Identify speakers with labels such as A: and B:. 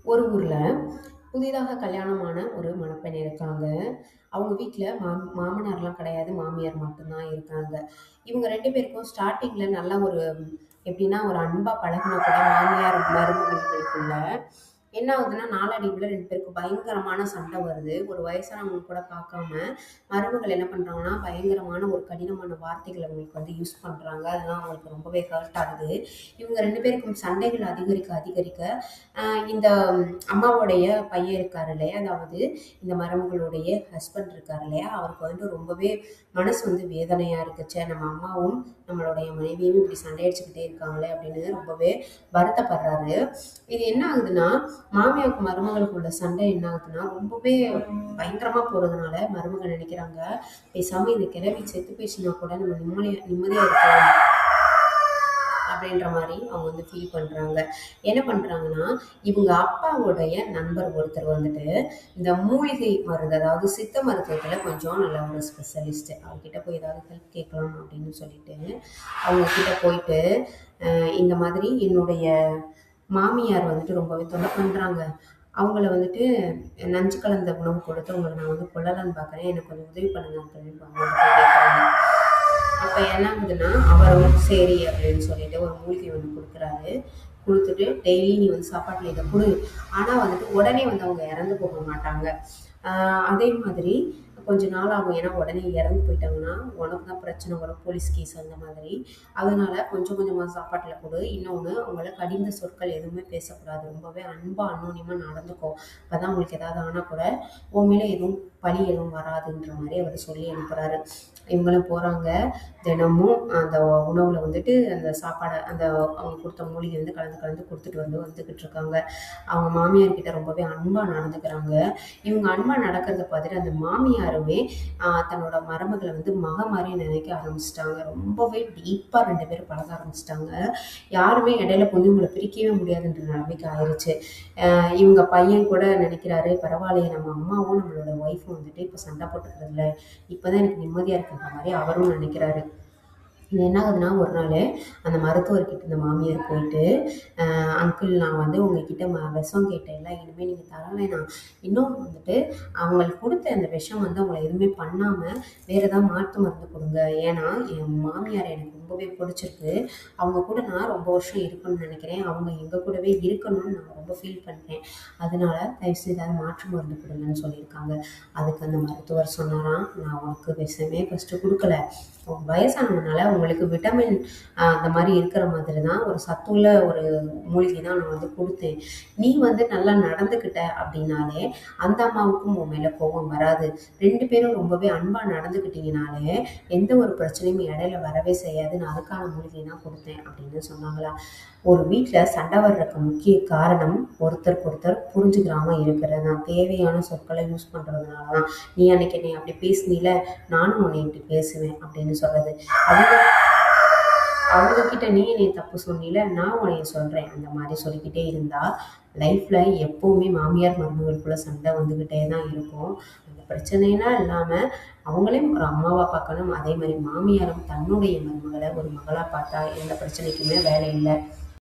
A: ஒரு ஊர்ல புதிதாக கல்யாணமான ஒரு மணப்பெண் இருக்காங்க. அவங்க வீட்ல மாமனார்லாம் கிடையாது. மாமியார் மட்டும் தான் இருக்காங்க. இவங்க 2 பேருக்கும் ஸ்டார்ட்டிங்ல நல்ல ஒரு எப்படின்னா, ஒரு அன்பா பழகுனா கூட மாமியார், மருமகள்களுக்குள்ள என்ன ஆகுதுன்னா, நாளடைவுல 2 பேருக்கும் பயங்கரமான சண்டை வருது. ஒரு வயசானவங்க கூட பார்க்காம, மருமகள் என்ன பண்றாங்கன்னா, பயங்கரமான ஒரு கடினமான வார்த்தைகள அவங்களுக்கு யூஸ் பண்றாங்க. அதெல்லாம் அவங்களுக்கு ரொம்பவே ஹர்ட் ஆகுது. இவங்க 2 பேருக்கும் சண்டைகள் அதிகரிக்க அதிகரிக்க, அ இந்த அம்மாவுடைய பையன் இருக்காரு இல்லையா? அதாவது இந்த மருமகளுடைய ஹஸ்பண்ட் இருக்காரு இல்லையா? அவருக்கு ரொம்பவே மனசு வேதனையா இருக்கு. ச்சே! நம்ம அம்மாவும், நம்மளுடைய மனைவியும் இப்படி சண்டை அடிச்சுக்கிட்டே இருக்காங்களே அப்படின்னு ரொம்பவே வருத்தப்படுறாரு. இது என்ன ஆகுதுன்னா, மாமியாருக்கும் மருமகளுக்கும் உள்ள சண்டை என்ன ஆகுதுன்னா, ரொம்பவே பயங்கரமா போறதுனால மருமக நினைக்கிறாங்க, பேசாம இந்த கிழவி செத்து போயிடுச்சுன்னா கூட நம்ம நிம்மதியா இருக்கலாம். அப்படின்ற மாரி அவங்க ஃபீல் பண்றாங்க. என்ன பண்றாங்கன்னா, இவங்க அப்பாவுடைய நண்பர் ஒருத்தர் இந்த மூலிகை மருந்து, அதாவது சித்த மருத்துவத்துல கொஞ்சம் நல்ல ஒரு ஸ்பெஷலிஸ்ட். அவர்கிட்ட போய் ஏதாவது ஹெல்ப் கேட்கலாம் அப்படின்னு சொல்லிட்டு, அவங்க கிட்ட போயிட்டு, இந்த மாதிரி என்னுடைய மாமியார் ரொம்பவே தொல்லை பண்றாங்க. அவங்கள நஞ்சு கலந்த உணவு கொடுத்து அவங்கள நான் கொல்லலான்னு பார்க்குறேன். எனக்கு கொஞ்சம் உதவி பண்ணுங்க அப்படின்னு அவங்கள்ட்ட போய் கேட்குறாங்க. அப்ப என்ன ஆகுதுன்னா, அவரும் சரி அப்படின்னு சொல்லிட்டு ஒரு மூலிகை குடுக்குறாரு. குடுத்துட்டு டெய்லி நீ சாப்பாட்டுல இத குடு. ஆனா உடனே அவங்க இறந்து போக மாட்டாங்க. அதே மாதிரி கொஞ்ச நாள் ஆகும். ஏன்னா உடனே இறந்து போயிட்டாங்கன்னா, உனக்கு தான் பிரச்சனை வரும். போலீஸ் கேஸ் அந்த மாதிரி. அதனால கொஞ்சம் கொஞ்சமா சாப்பாட்டுல குடு. இன்னொன்னு அவங்கள கடிந்த சொற்கள் எதுவுமே பேசக்கூடாது. ரொம்பவே அன்பா, அன்னோனியமா நடந்துக்கோ. அப்பதான் உங்களுக்கு ஏதாவது ஆனா கூட உன் மேல எதுவும் பழி எதுவும் வராதுன்ற மாரி அவர் சொல்லி அனுப்புறாரு. இவங்களும் போறாங்க. தினமும் அந்த உணவுல அந்த சாப்பாட அவங்க குடுத்த மூலிகை கலந்து கலந்து குடுத்துட்டு வந்துகிட்டு இருக்காங்க. அவங்க மாமியார் கிட்ட ரொம்பவே அன்பா நடந்துக்கிறாங்க. இவங்க அன்பா நடக்கிறத பார்த்துட்டு அந்த மாமியாருமே தன்னோட மருமகள மக மாரி நினைக்க ஆரம்பிச்சுட்டாங்க. ரொம்பவே டீப்பா 2 பேரும் பழக ஆரம்பிச்சுட்டாங்க. யாருமே இடையில இவங்கள பிரிக்கவே முடியாதுன்ற நிலைமைக்கு ஆயிருச்சு. இவங்க பையன் கூட நினைக்கிறாரு, பரவாயில்லையே நம்ம அம்மாவும் நம்மளோட ஒய்ஃபும் இப்ப சண்டை போட்டுக்கிறதில்ல. இப்பதான் எனக்கு நிம்மதியா இருக்குன்ற மாரி அவரும் நினைக்கிறாரு. இது என்ன ஆகுதுன்னா, ஒரு நாள் அந்த மருத்துவர்கிட்ட இந்த மாமியார் போயிட்டு, அங்கிள் நான் உங்ககிட்ட விஷம் கேட்டேன்ல, இனிமேல் நீங்கள் தர வேணாம். இன்னும் அவங்களுக்கு கொடுத்த அந்த விஷம் அவங்கள எதுவுமே பண்ணாம வேற ஏதாவது மாற்று மருந்து கொடுங்க. ஏன்னா என் மாமியார் எனக்கு ரொம்பவே பிடிச்சிருக்கு. அவங்க கூட நான் ரொம்ப வருஷம் இருக்கணும்னு நினைக்கிறேன். அவங்க எங்கள் கூடவே இருக்கணும்னு நான் ரொம்ப ஃபீல் பண்ணுறேன். அதனால தயவுசெய்து ஏதாவது மாற்று மருந்து கொடுங்கன்னு சொல்லியிருக்காங்க. அதுக்கு அந்த மருத்துவர் சொன்னாராம், நான் உனக்கு விஷமே ஃபஸ்ட்டு கொடுக்கல. வயசானதுனால உங்களுக்கு விட்டமின் அந்த மாதிரி இருக்கிற மாதிரி தான் ஒரு சத்துள்ள ஒரு மூலிகை தான் நான் கொடுத்தேன். நீ நல்லா நடந்துக்கிட்ட அப்படின்னாலே அந்த அம்மாவுக்கும் உன் மேலே கோபம் வராது. 2 பேரும் ரொம்பவே அன்பாக நடந்துக்கிட்டீங்கனாலே எந்த ஒரு பிரச்சனையும் இடையில வரவே செய்யாது. நான் அதுக்கான மூலிகை தான் கொடுத்தேன் அப்படின்னு சொன்னாங்களா. ஒரு வீட்டில் சண்டை வர்றதுக்கு முக்கிய காரணம் ஒருத்தருக்கு ஒருத்தர் புரிஞ்சுக்கிறாம இருக்கிறது தான். தேவையான சொற்களை யூஸ் பண்ணுறதுனால தான். நீ அன்னைக்கு என்னை அப்படி பேசுனீல, நானும் உன்னை இப்படி பேசுவேன் அப்படின்னு சொல்றது. அவங்க அவங்க கிட்ட நீ என்னை தப்பு சொன்னீல, நான் உன்னைய சொல்றேன் அந்த மாதிரி சொல்லிக்கிட்டே இருந்தா லைஃப்ல எப்பவுமே மாமியார் மருமகளுக்குள்ள சண்டை வந்துகிட்டே தான் இருக்கும். அந்த பிரச்சனைலாம் இல்லாம அவங்களையும் ஒரு அம்மாவா பார்க்கணும். அதே மாதிரி மாமியாரும் தன்னுடைய மருமகளை ஒரு மகளா பார்த்தா எந்த பிரச்சனைக்குமே வேலை இல்லை.